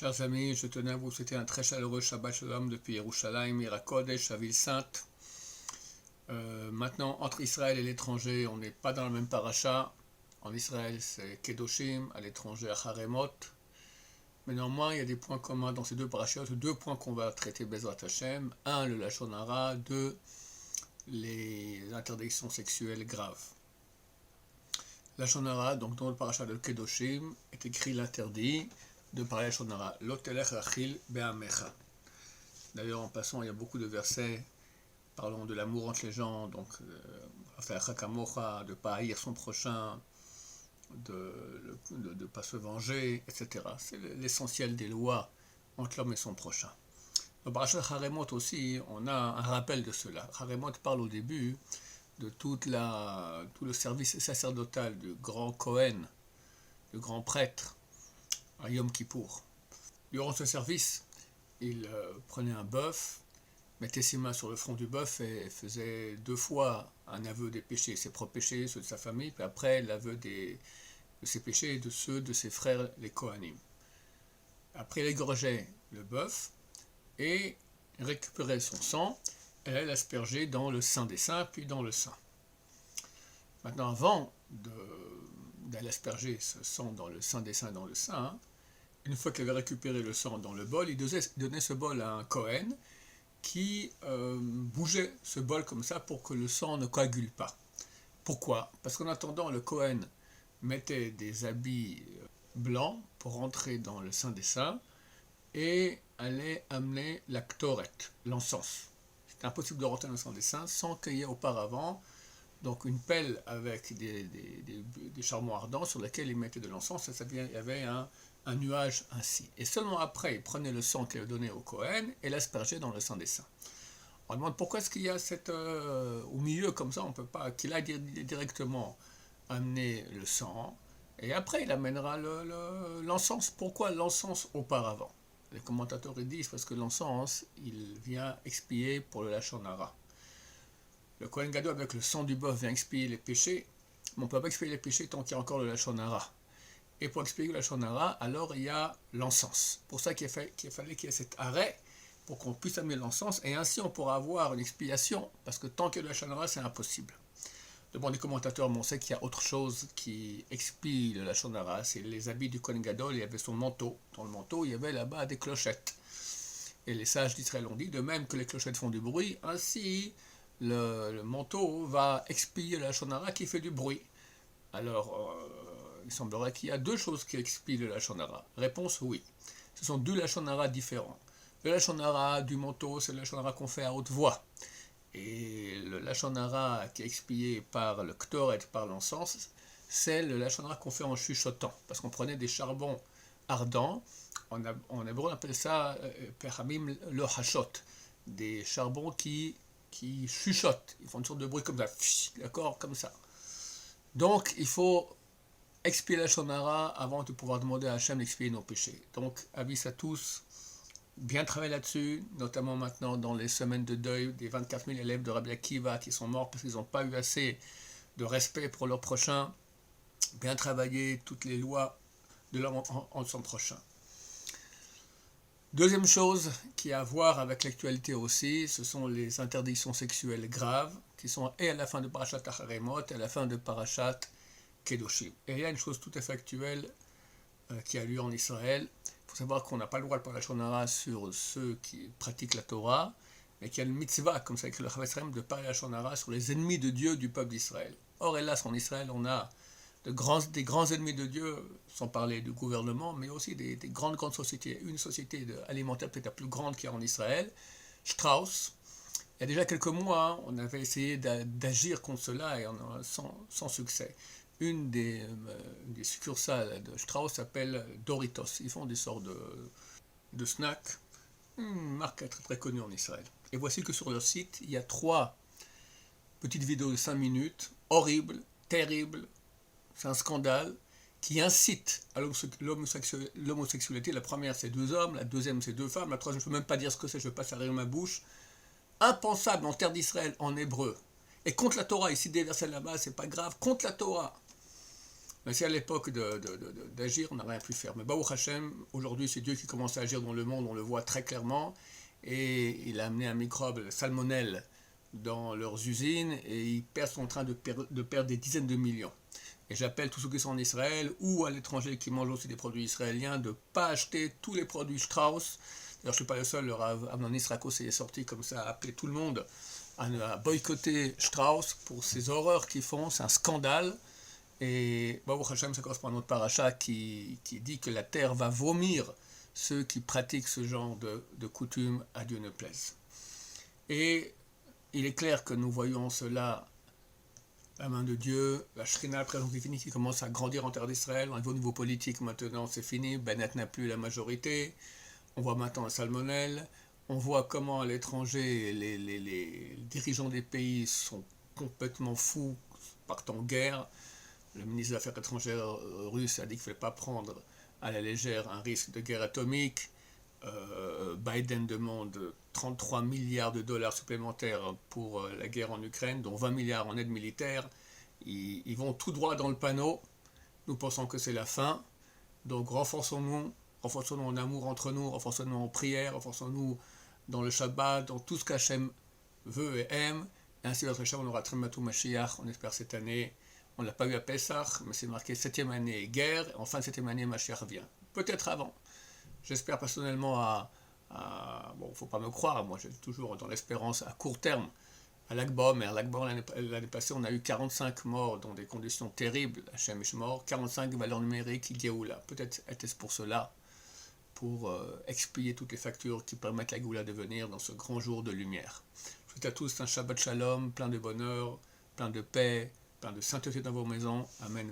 Chers amis, je tenais à vous souhaiter un très chaleureux Shabbat Shalom depuis Yerushalayim, Ira Kodesh, la ville sainte. Maintenant, entre Israël et l'étranger, on n'est pas dans la même paracha. En Israël, c'est Kedoshim, à l'étranger, Haremot. Mais néanmoins, il y a des points communs dans ces deux parachutes, deux points qu'on va traiter Bezrat Hashem. Un, le Lashon Hara. Deux, les interdictions sexuelles graves. Lashon Hara, donc dans le parachat de Kedoshim, est écrit l'interdit de parler Lashon Hara. Lo telech rachil be'amecha. D'ailleurs, en passant, il y a beaucoup de versets parlant de l'amour entre les gens, donc faire chakamocha, de ne pas haïr son prochain, de ne pas se venger, etc. C'est l'essentiel des lois entre l'homme et son prochain. Dans parachat Haremot aussi, on a un rappel de cela. Haremot parle au début de tout le service sacerdotal du grand Kohen, du grand prêtre, à Yom Kippour. Durant ce service, il prenait un bœuf, mettait ses mains sur le front du bœuf et faisait 2 fois un aveu des péchés, ses propres péchés, ceux de sa famille, puis après l'aveu de ses péchés et de ceux de ses frères les Kohanim. Après il égorgeait le bœuf et récupérait son sang et allait l'asperger dans le Saint des Saints, puis dans le Saint. Maintenant, avant d'aller asperger ce sang dans le Saint des Saints, dans le Saint, une fois qu'il avait récupéré le sang dans le bol, il donnait ce bol à un Kohen qui bougeait ce bol comme ça pour que le sang ne coagule pas. Pourquoi? Parce qu'en attendant, le Kohen mettait des habits blancs pour rentrer dans le Saint des Saints et allait amener la ktoret, l'encens. C'était impossible de rentrer dans le Saint des Saints sans qu'il y ait auparavant donc une pelle avec des charbons ardents sur lesquels il mettait de l'encens, et il y avait un nuage ainsi. Et seulement après, il prenait le sang qu'il avait donné au Kohen et l'aspergeait dans le Saint des Saints. On demande pourquoi est-ce qu'il y a au milieu comme ça, on ne peut pas, qu'il aille directement amener le sang, et après il amènera l'encens. Pourquoi l'encens auparavant? Les commentateurs disent parce que l'encens, il vient expier pour le Lashon Hara. Le Kohen Gadol avec le sang du bœuf vient expier les péchés, mais on ne peut pas expier les péchés tant qu'il y a encore le Lashon Hara. Et pour expliquer le Lashon Hara, alors il y a l'encens. Pour ça qu'il fallait qu'il y ait cet arrêt pour qu'on puisse amener l'encens, et ainsi on pourra avoir une expiation, parce que tant qu'il y a le Lashon Hara, c'est impossible. Devant les commentateurs, on sait qu'il y a autre chose qui expie le Lashon Hara, c'est les habits du Kohen Gadol. Il y avait son manteau. Dans le manteau, il y avait là-bas des clochettes. Et les sages d'Israël ont dit, de même que les clochettes font du bruit, ainsi le manteau va expier le Lashon Hara qui fait du bruit. Alors, il semblerait qu'il y a 2 choses qui expient le Lashon Hara. Réponse, oui. Ce sont 2 Lashon Hara différents. Le Lashon Hara du manteau, c'est le Lashon Hara qu'on fait à haute voix. Et le Lashon Hara qui est expié par le Ktoret, par l'encens, c'est le Lashon Hara qu'on fait en chuchotant. Parce qu'on prenait des charbons ardents. En hébreu, on appelle ça Perhamim lo hashot. Des charbons qui chuchotent. Ils font une sorte de bruit comme ça. D'accord? Comme ça. Donc, il faut expier la Lashon Hara avant de pouvoir demander à Hachem d'expier nos péchés. Donc, avis à tous, bien travailler là-dessus, notamment maintenant dans les semaines de deuil des 24 000 élèves de Rabbi Akiva qui sont morts parce qu'ils n'ont pas eu assez de respect pour leur prochain. Bien travailler toutes les lois de l'homme en son prochain. Deuxième chose qui a à voir avec l'actualité aussi, ce sont les interdictions sexuelles graves qui sont et à la fin de Parashat Haremot et à la fin de Parashat Kedoshim. Et il y a une chose tout à fait actuelle qui a lieu en Israël. Il faut savoir qu'on n'a pas le droit de parler Lashon Hara sur ceux qui pratiquent la Torah, mais qu'il y a une mitzvah, comme ça avec le Chavetz Chaim, de parler Lashon Hara sur les ennemis de Dieu du peuple d'Israël. Or, hélas, en Israël, on a des grands ennemis de Dieu, sans parler du gouvernement, mais aussi des grandes sociétés. Une société alimentaire peut-être la plus grande qu'il y a en Israël, Strauss. Il y a déjà quelques mois, on avait essayé d'agir contre cela et sans succès. Une des succursales de Strauss s'appelle Doritos. Ils font des sortes de snacks, une marque très très connue en Israël. Et voici que sur leur site, il y a 3 petites vidéos de 5 minutes, horribles, terribles. C'est un scandale qui incite à l'homosexualité. La première, c'est 2 hommes, la deuxième, c'est 2 femmes, la troisième, je ne peux même pas dire ce que c'est, je ne veux pas servir ma bouche. Impensable en terre d'Israël, en hébreu. Et contre la Torah, ici des versets là-bas, c'est pas grave, contre la Torah. Mais si à l'époque d'agir, on n'a rien pu faire. Mais Baruch Hashem, aujourd'hui, c'est Dieu qui commence à agir dans le monde, on le voit très clairement. Et il a amené un microbe, la salmonelle, dans leurs usines, et ils sont en train de perdre des dizaines de millions. Et j'appelle tous ceux qui sont en Israël ou à l'étranger qui mangent aussi des produits israéliens de ne pas acheter tous les produits Strauss. D'ailleurs, je ne suis pas le seul, le Rav Amnon Israko est sorti comme ça, a appelé tout le monde à boycotter Strauss pour ces horreurs qu'ils font, c'est un scandale. Et Baruch Hashem, ça correspond à notre paracha qui dit que la terre va vomir ceux qui pratiquent ce genre de coutumes, à Dieu ne plaise. Et il est clair que nous voyons cela, la main de Dieu, la Shrina, la présence divine qui commence à grandir en terre d'Israël. Au niveau politique, maintenant, c'est fini. Bennett n'a plus la majorité. On voit maintenant la salmonelle. On voit comment à l'étranger, les dirigeants des pays sont complètement fous, partent en guerre. Le ministre des Affaires étrangères russe a dit qu'il ne fallait pas prendre à la légère un risque de guerre atomique. Biden demande 33 milliards de dollars supplémentaires pour la guerre en Ukraine, dont 20 milliards en aide militaire. Ils vont tout droit dans le panneau. Nous pensons que c'est la fin. Donc renforçons-nous en amour entre nous, renforçons-nous en prière, renforçons-nous dans le Shabbat, dans tout ce qu'Hachem veut et aime. Et ainsi, votre Hachem, on aura Trematou Mashiach, on espère cette année. On ne l'a pas eu à Pessah, mais c'est marqué 7e année guerre, en fin de 7e année Mashiach vient. Peut-être avant. J'espère personnellement bon, il ne faut pas me croire, moi j'ai toujours dans l'espérance à court terme, à l'Akba, mais à l'Akba l'année passée on a eu 45 morts dans des conditions terribles, Hachem est mort, 45 valeurs numériques, Géoula. Peut-être était-ce pour cela, pour expier toutes les factures qui permettent la Géoula de venir dans ce grand jour de lumière. Je vous souhaite à tous un Shabbat Shalom, plein de bonheur, plein de paix, plein de sainteté dans vos maisons. Amen.